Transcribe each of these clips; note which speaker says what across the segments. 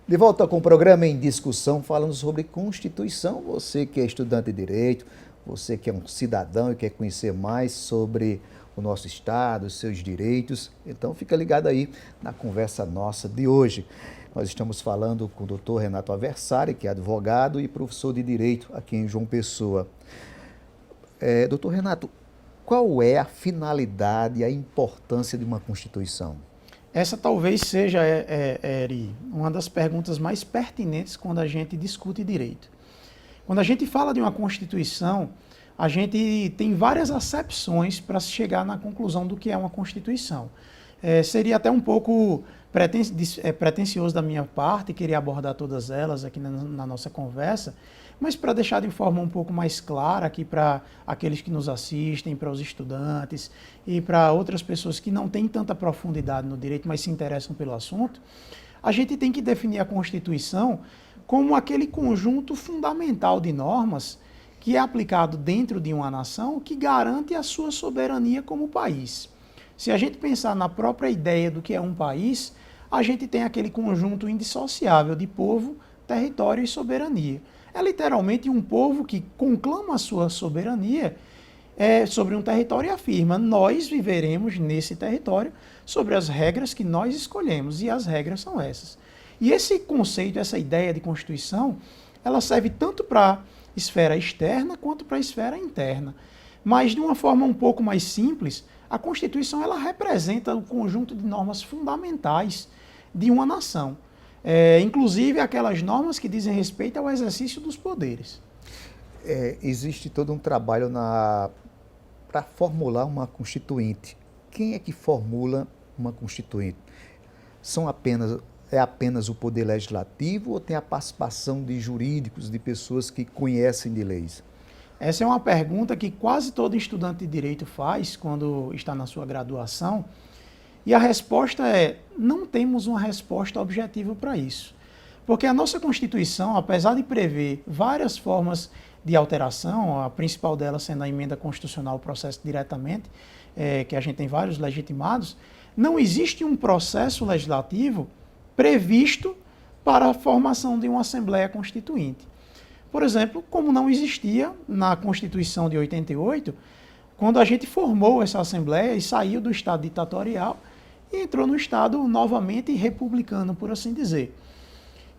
Speaker 1: De volta com o programa em discussão, falando sobre Constituição. Você que é estudante de Direito, você que é um cidadão e quer conhecer mais sobre o nosso Estado, os seus direitos, então fica ligado aí na conversa nossa de hoje. Nós estamos falando com o doutor Renato Aversari, que é advogado e professor de Direito aqui em João Pessoa. Doutor Renato, qual é a finalidade e a importância de uma Constituição?
Speaker 2: Essa talvez seja, Eri, uma das perguntas mais pertinentes quando a gente discute direito. Quando a gente fala de uma Constituição, a gente tem várias acepções para se chegar na conclusão do que é uma Constituição. Seria até um pouco pretensioso da minha parte querer abordar todas elas aqui na nossa conversa, mas para deixar de forma um pouco mais clara aqui para aqueles que nos assistem, para os estudantes e para outras pessoas que não têm tanta profundidade no direito, mas se interessam pelo assunto, a gente tem que definir a Constituição como aquele conjunto fundamental de normas que é aplicado dentro de uma nação que garante a sua soberania como país. Se a gente pensar na própria ideia do que é um país, a gente tem aquele conjunto indissociável de povo, território e soberania. É literalmente um povo que conclama a sua soberania sobre um território e afirma: nós viveremos nesse território sobre as regras que nós escolhemos, e as regras são essas. E esse conceito, essa ideia de Constituição, ela serve tanto para a esfera externa quanto para a esfera interna. Mas de uma forma um pouco mais simples, a Constituição ela representa o conjunto de normas fundamentais de uma nação. Inclusive aquelas normas que dizem respeito ao exercício dos poderes.
Speaker 1: Existe todo um trabalho para formular uma constituinte. Quem é que formula uma constituinte? É apenas o poder legislativo ou tem a participação de jurídicos, de pessoas que conhecem de leis?
Speaker 2: Essa é uma pergunta que quase todo estudante de direito faz quando está na sua graduação. E a resposta é: não temos uma resposta objetiva para isso. Porque a nossa Constituição, apesar de prever várias formas de alteração, a principal delas sendo a emenda constitucional, o processo diretamente, que a gente tem vários legitimados, não existe um processo legislativo previsto para a formação de uma Assembleia Constituinte. Por exemplo, como não existia na Constituição de 88, quando a gente formou essa Assembleia e saiu do Estado ditatorial e entrou no Estado novamente republicano, por assim dizer.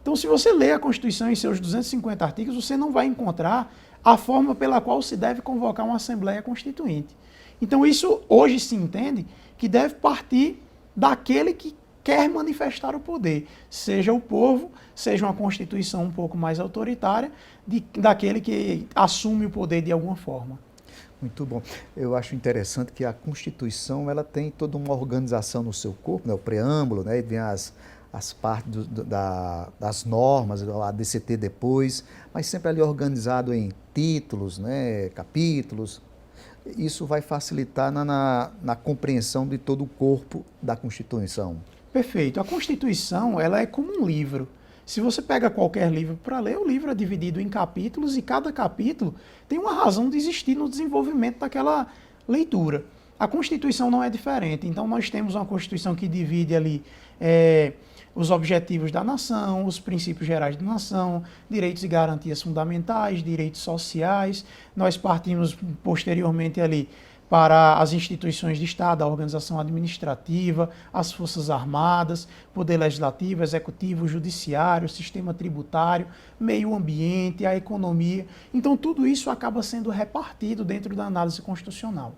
Speaker 2: Então, se você lê a Constituição em seus 250 artigos, você não vai encontrar a forma pela qual se deve convocar uma Assembleia Constituinte. Então, isso hoje se entende que deve partir daquele que quer manifestar o poder, seja o povo, seja uma Constituição um pouco mais autoritária, daquele que assume o poder de alguma forma.
Speaker 1: Muito bom. Eu acho interessante que a Constituição ela tem toda uma organização no seu corpo, né? O preâmbulo, né? E vem as partes das normas, a DCT depois, mas sempre ali organizado em títulos, né? Capítulos. Isso vai facilitar na compreensão de todo o corpo da Constituição.
Speaker 2: Perfeito. A Constituição ela é como um livro. Se você pega qualquer livro para ler, o livro é dividido em capítulos e cada capítulo tem uma razão de existir no desenvolvimento daquela leitura. A Constituição não é diferente. Então, nós temos uma Constituição que divide ali os objetivos da nação, os princípios gerais da nação, direitos e garantias fundamentais, direitos sociais. Nós partimos posteriormente ali para as instituições de Estado, a organização administrativa, as Forças Armadas, Poder Legislativo, Executivo, Judiciário, Sistema Tributário, Meio Ambiente, a economia. Então, tudo isso acaba sendo repartido dentro da análise constitucional.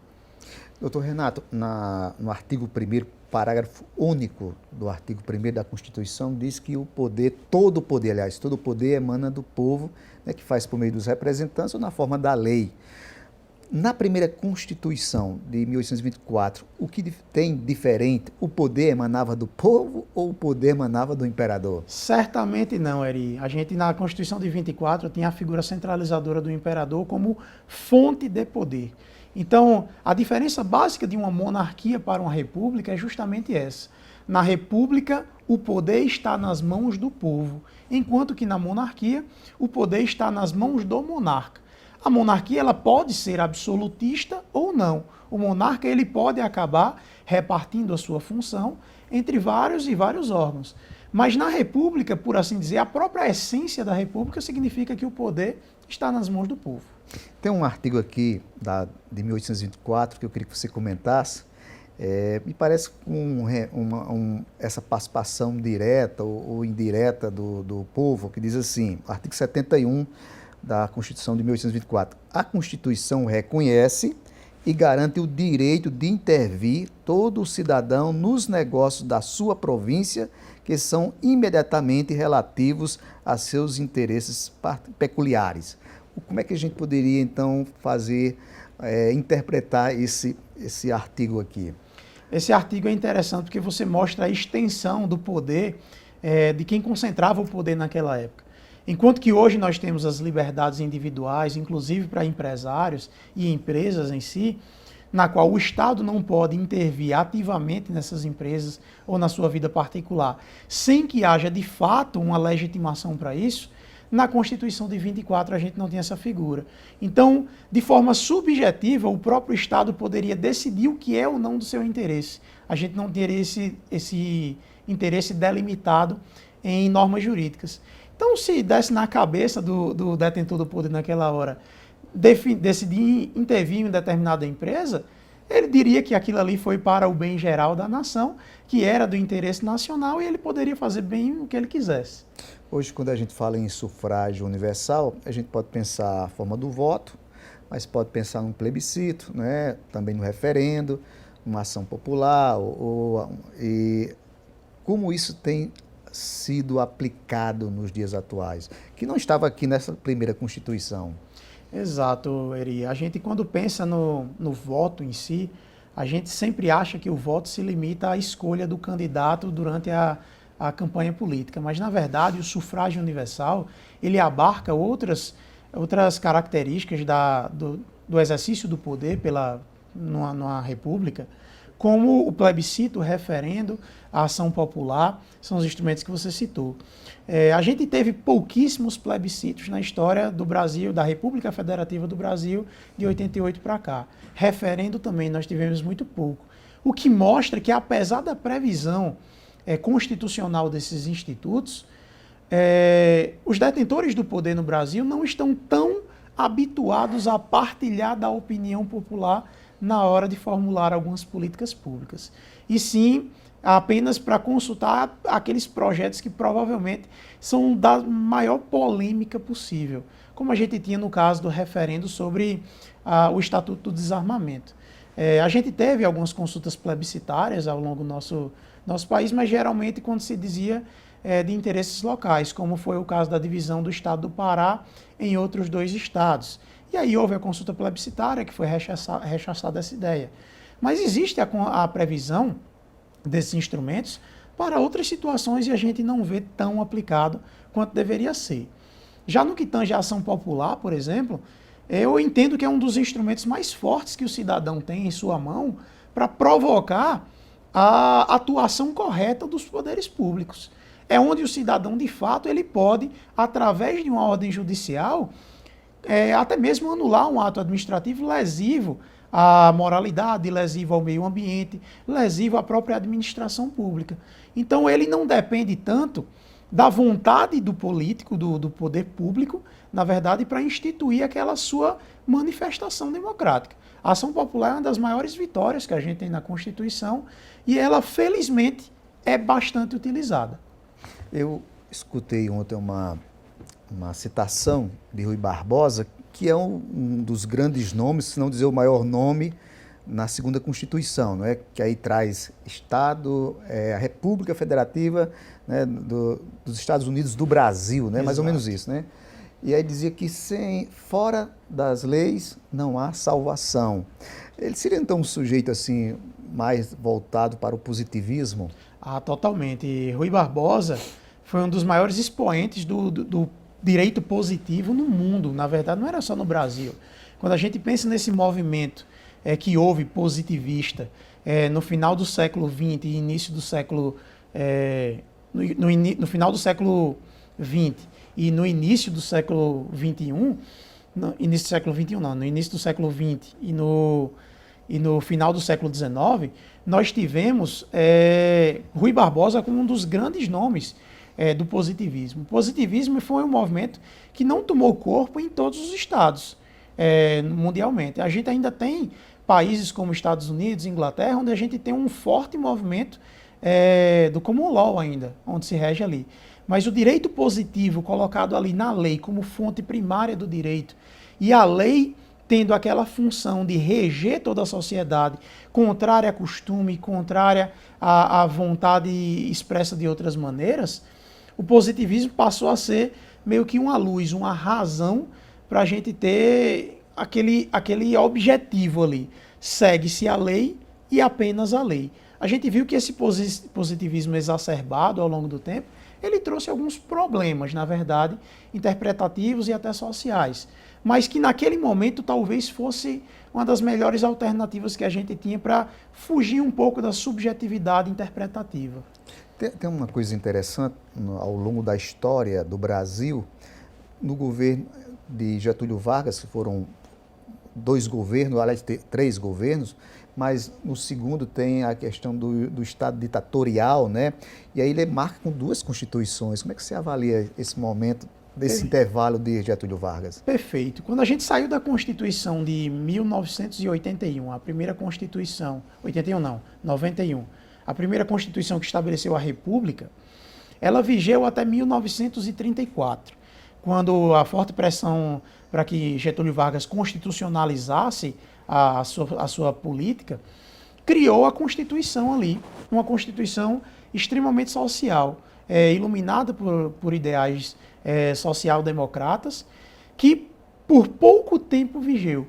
Speaker 1: Doutor Renato, no artigo 1º, parágrafo único do artigo 1º da Constituição, diz que todo o poder emana do povo, né, que faz por meio dos representantes ou na forma da lei. Na primeira Constituição de 1824, o que tem diferente? O poder emanava do povo ou o poder emanava do imperador?
Speaker 2: Certamente não, Eri. A gente, na Constituição de 24, tinha a figura centralizadora do imperador como fonte de poder. Então, a diferença básica de uma monarquia para uma república é justamente essa. Na república, o poder está nas mãos do povo, enquanto que na monarquia, o poder está nas mãos do monarca. A monarquia ela pode ser absolutista ou não. O monarca ele pode acabar repartindo a sua função entre vários e vários órgãos. Mas na República, por assim dizer, a própria essência da República significa que o poder está nas mãos do povo.
Speaker 1: Tem um artigo aqui de 1824 que eu queria que você comentasse. Me parece essa participação direta ou indireta do povo, que diz assim, artigo 71 da Constituição de 1824. A Constituição reconhece e garante o direito de intervir todo cidadão nos negócios da sua província que são imediatamente relativos a seus interesses peculiares. Como é que a gente poderia, então, interpretar esse artigo aqui?
Speaker 2: Esse artigo é interessante porque você mostra a extensão do poder de quem concentrava o poder naquela época. Enquanto que hoje nós temos as liberdades individuais, inclusive para empresários e empresas em si, na qual o Estado não pode intervir ativamente nessas empresas ou na sua vida particular, sem que haja de fato uma legitimação para isso, na Constituição de 24 a gente não tem essa figura. Então, de forma subjetiva, o próprio Estado poderia decidir o que é ou não do seu interesse. A gente não teria esse interesse delimitado em normas jurídicas. Então, se desse na cabeça do detentor do poder naquela hora decidir intervir em determinada empresa, ele diria que aquilo ali foi para o bem geral da nação, que era do interesse nacional, e ele poderia fazer bem o que ele quisesse.
Speaker 1: Hoje, quando a gente fala em sufrágio universal, a gente pode pensar a forma do voto, mas pode pensar num plebiscito, né? Também no referendo, numa ação popular, e como isso tem sido aplicado nos dias atuais, que não estava aqui nessa primeira Constituição.
Speaker 2: Exato, Eri. A gente, quando pensa no voto em si, a gente sempre acha que o voto se limita à escolha do candidato durante a campanha política, mas, na verdade, o sufrágio universal, ele abarca outras características do exercício do poder numa república, como o plebiscito, o referendo, a ação popular, são os instrumentos que você citou. A gente teve pouquíssimos plebiscitos na história do Brasil, da República Federativa do Brasil, de 88 para cá. Referendo também nós tivemos muito pouco. O que mostra que, apesar da previsão constitucional desses institutos, os detentores do poder no Brasil não estão tão habituados a partilhar da opinião popular na hora de formular algumas políticas públicas. E sim, apenas para consultar aqueles projetos que provavelmente são da maior polêmica possível, como a gente tinha no caso do referendo sobre o Estatuto do Desarmamento. A gente teve algumas consultas plebiscitárias ao longo do nosso país, mas geralmente quando se dizia de interesses locais, como foi o caso da divisão do estado do Pará em outros 2 estados. E aí houve a consulta plebiscitária, que foi rechaçada essa ideia. Mas existe a previsão desses instrumentos para outras situações e a gente não vê tão aplicado quanto deveria ser. Já no que tange a ação popular, por exemplo, eu entendo que é um dos instrumentos mais fortes que o cidadão tem em sua mão para provocar a atuação correta dos poderes públicos. É onde o cidadão, de fato, ele pode, através de uma ordem judicial, até mesmo anular um ato administrativo lesivo à moralidade, lesivo ao meio ambiente, lesivo à própria administração pública. Então, ele não depende tanto da vontade do político, do poder público, na verdade, para instituir aquela sua manifestação democrática. A ação popular é uma das maiores vitórias que a gente tem na Constituição e ela, felizmente, é bastante utilizada.
Speaker 1: Eu escutei ontem uma citação de Rui Barbosa, que é um dos grandes nomes, se não dizer o maior nome, na segunda Constituição, não é? Que aí traz Estado, a República Federativa, né, dos Estados Unidos do Brasil, né? Mais ou menos isso, né? E aí dizia que fora das leis não há salvação. Ele seria então um sujeito assim mais voltado para o positivismo?
Speaker 2: Totalmente. Rui Barbosa foi um dos maiores expoentes do direito positivo no mundo. Na verdade, não era só no Brasil. Quando a gente pensa nesse movimento que houve positivista no final do século XX e início do século... no final do século XX e no início do século XXI, no início do século XX e no e no final do século XIX, nós tivemos Rui Barbosa como um dos grandes nomes do positivismo. O positivismo foi um movimento que não tomou corpo em todos os estados mundialmente. A gente ainda tem países como Estados Unidos, Inglaterra, onde a gente tem um forte movimento do common law ainda, onde se rege ali. Mas o direito positivo colocado ali na lei como fonte primária do direito, e a lei tendo aquela função de reger toda a sociedade, contrária a costume, contrária à vontade expressa de outras maneiras, o positivismo passou a ser meio que uma luz, uma razão para a gente ter aquele objetivo ali. Segue-se a lei e apenas a lei. A gente viu que esse positivismo exacerbado ao longo do tempo, ele trouxe alguns problemas, na verdade, interpretativos e até sociais, mas que naquele momento talvez fosse uma das melhores alternativas que a gente tinha para fugir um pouco da subjetividade interpretativa.
Speaker 1: Tem uma coisa interessante ao longo da história do Brasil, no governo de Getúlio Vargas, que foram 2 governos, aliás, 3 governos, mas no segundo tem a questão do Estado ditatorial, né? E aí ele marca com 2 constituições. Como é que você avalia esse momento, desse intervalo de Getúlio Vargas?
Speaker 2: Perfeito. Quando a gente saiu da Constituição de 1981, a primeira Constituição, 81 não, 91, a primeira Constituição que estabeleceu a República, ela vigeu até 1934, quando a forte pressão para que Getúlio Vargas constitucionalizasse a sua política, criou a Constituição ali, uma Constituição extremamente social, iluminada por ideais social-democratas, que por pouco tempo vigeu.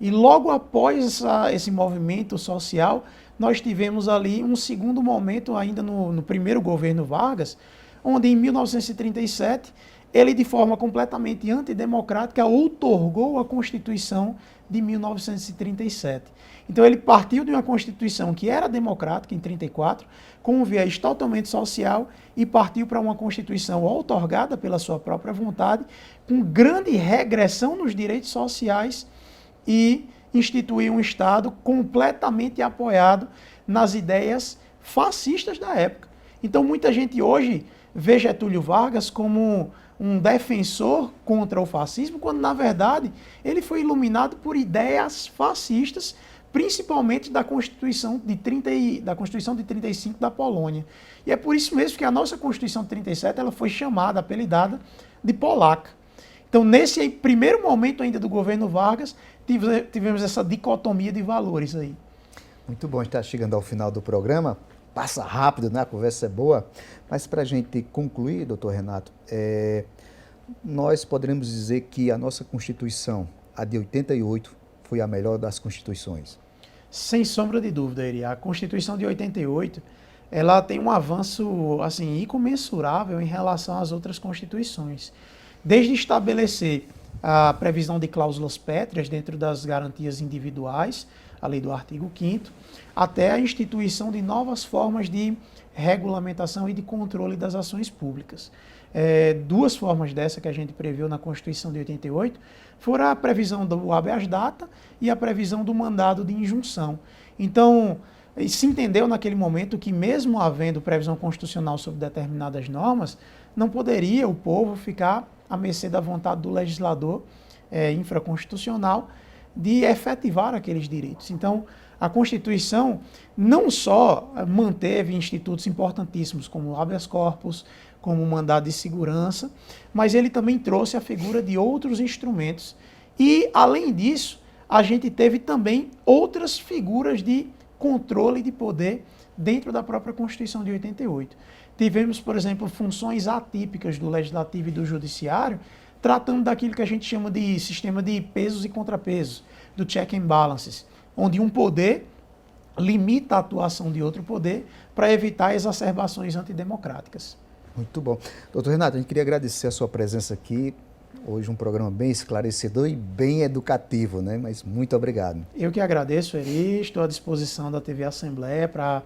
Speaker 2: E logo após esse movimento social, nós tivemos ali um segundo momento, ainda no primeiro governo Vargas, onde em 1937, ele de forma completamente antidemocrática outorgou a Constituição de 1937. Então ele partiu de uma Constituição que era democrática em 34, com um viés totalmente social, e partiu para uma Constituição outorgada pela sua própria vontade, com grande regressão nos direitos sociais, e instituiu um Estado completamente apoiado nas ideias fascistas da época. Então muita gente hoje vê Getúlio Vargas como um defensor contra o fascismo, quando na verdade ele foi iluminado por ideias fascistas, principalmente da Constituição de 35 da Polônia. E é por isso mesmo que a nossa Constituição de 37 ela foi chamada, apelidada de polaca. Então, nesse primeiro momento ainda do governo Vargas, tivemos essa dicotomia de valores aí.
Speaker 1: Muito bom, está chegando ao final do programa. Passa rápido, né? A conversa é boa. Mas para a gente concluir, doutor Renato, nós poderemos dizer que a nossa Constituição, a de 88, foi a melhor das Constituições.
Speaker 2: Sem sombra de dúvida, Eri. A Constituição de 88, ela tem um avanço assim, incomensurável em relação às outras Constituições. Desde estabelecer a previsão de cláusulas pétreas dentro das garantias individuais, a lei do artigo 5º, até a instituição de novas formas de regulamentação e de controle das ações públicas. 2 formas dessa que a gente previu na Constituição de 88 foram a previsão do habeas data e a previsão do mandado de injunção. Então, se entendeu naquele momento que mesmo havendo previsão constitucional sobre determinadas normas, não poderia o povo ficar à mercê da vontade do legislador infraconstitucional de efetivar aqueles direitos. Então, a Constituição não só manteve institutos importantíssimos como o habeas corpus, como o mandado de segurança, mas ele também trouxe a figura de outros instrumentos. E, além disso, a gente teve também outras figuras de controle de poder dentro da própria Constituição de 88. Tivemos, por exemplo, funções atípicas do Legislativo e do Judiciário, tratando daquilo que a gente chama de sistema de pesos e contrapesos, do check and balances, onde um poder limita a atuação de outro poder para evitar exacerbações antidemocráticas.
Speaker 1: Muito bom. Doutor Renato, a gente queria agradecer a sua presença aqui. Hoje um programa bem esclarecedor e bem educativo, né? Mas muito obrigado.
Speaker 2: Eu que agradeço, Eri. Estou à disposição da TV Assembleia para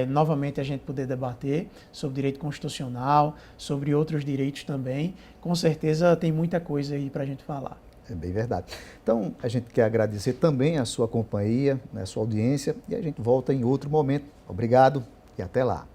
Speaker 2: novamente a gente poder debater sobre direito constitucional, sobre outros direitos também. Com certeza tem muita coisa aí para a gente falar.
Speaker 1: É bem verdade. Então, a gente quer agradecer também a sua companhia, né, a sua audiência, e a gente volta em outro momento. Obrigado e até lá.